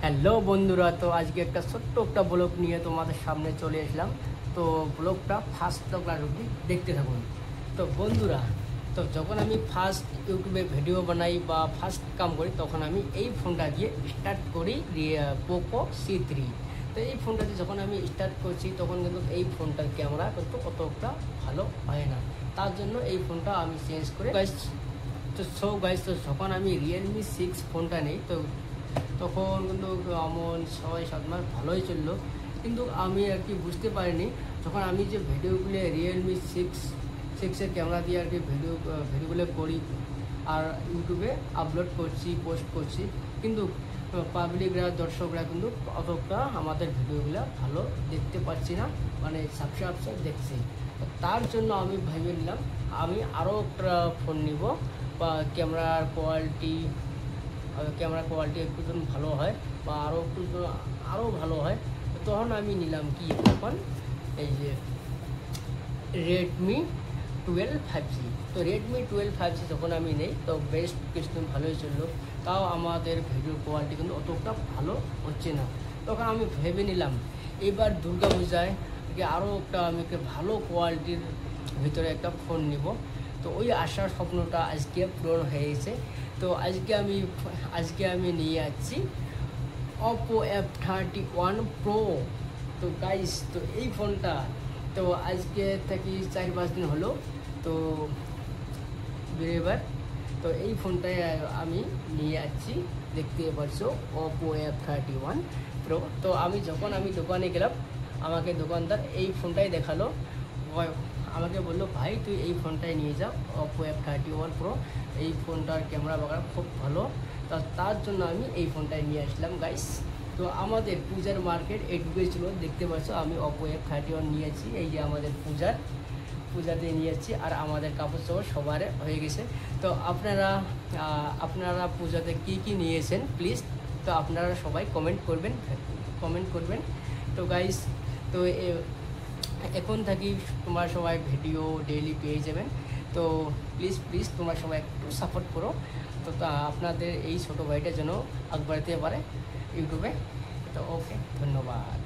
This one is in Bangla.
হ্যালো বন্ধুরা, তো আজকে একটা ছোট্ট একটা ব্লগ নিয়ে তোমাদের সামনে চলে আসলাম। তো ব্লগটা ফার্স্ট ক্লাস অবধি দেখতে থাকুন। তো বন্ধুরা, তো যখন আমি ফার্স্ট ইউটিউবে ভিডিও বানাই বা ফার্স্ট কাম করি, তখন আমি এই ফোনটা দিয়ে স্টার্ট করি, পোকো C3। তো এই ফোনটা দিয়ে যখন আমি স্টার্ট করছি, তখন কিন্তু এই ফোনটার ক্যামেরা কিন্তু অতটা ভালো হয় না। তার জন্য এই ফোনটা আমি চেঞ্জ করে গাইস তো যখন আমি Realme 6 ফোনটা নেই, তো তখন কিন্তু এমন 6-7 মাস ভালোই চললো। কিন্তু আমি আর কি বুঝতে পারিনি, যখন আমি যে ভিডিওগুলো Realme 6-এর ক্যামেরা দিয়ে আর কি ভিডিওগুলো করি আর ইউটিউবে আপলোড করছি, পোস্ট করছি, কিন্তু পাবলিকরা, দর্শকরা কিন্তু অতটা আমাদের ভিডিওগুলো ভালো দেখতে পাচ্ছি না, মানে সাবস্ক্রাইব দেখছি। তার জন্য আমি ভেবে নিলাম আমি আরও একটা ফোন নিব বা ক্যামেরার কোয়ালিটি একটু ভালো হয় বা আরও ভালো হয়। তখন আমি নিলাম কি তখন এই যে Redmi 12 5G। তো Redmi 12 5G যখন আমি নেই, তো বেস্ট কিছু ভালোই চললো, তাও আমাদের ভিডিও কোয়ালিটি কিন্তু অতটা ভালো হচ্ছে না। তখন আমি ভেবে নিলাম এবার দুর্গা পূজায় আরও আমি ভালো কোয়ালিটির ভিতরে একটা ফোন নিব। তো ওই আশার স্বপ্নটা আজকে পূরণ হয়েছে। তো আজকে আমি নিয়ে যাচ্ছি Oppo F31 Pro। তো গাইস, তো এই ফোনটা তো আজকে থেকে 4-5 দিন হলো তো বেরোবার। তো এই ফোনটাই আমি নিয়ে যাচ্ছি, দেখতে পাচ্ছ Oppo F31 Pro। তো আমি দোকানে গেলাম, আমাকে দোকানদার এই ফোনটাই দেখালো, আমাকে বললো ভাই তুই এই ফোনটাই নিয়ে যাও, Oppo F31 Pro। এই ফোনটার ক্যামেরা বাগেরা খুব ভালো, তার জন্য আমি এই ফোনটাই নিয়ে আসলাম গাইস। তো আমাদের পূজার মার্কেট এইটুকুই ছিল, দেখতে পাচ্ছ আমি Oppo F31 নিয়েছি, এই যে আমাদের পূজাতে নিয়ে যাচ্ছি, আর আমাদের কাপড় চাপড় সবার হয়ে গেছে। তো আপনারা পূজাতে কি নিয়েছেন প্লিজ, তো আপনারা সবাই কমেন্ট করবেন। তো গাইস, তো এখন থাকি তোমরা সবাই ভিডিও ডেইলি পেয়ে যাবেন। তো প্লিজ তোমরা সবাই একটু সাপোর্ট করো, তো আপনাদের এই ছোটো ভাইটা যেন আগ বাড়তে পারে ইউটিউবে। তো ওকে, ধন্যবাদ।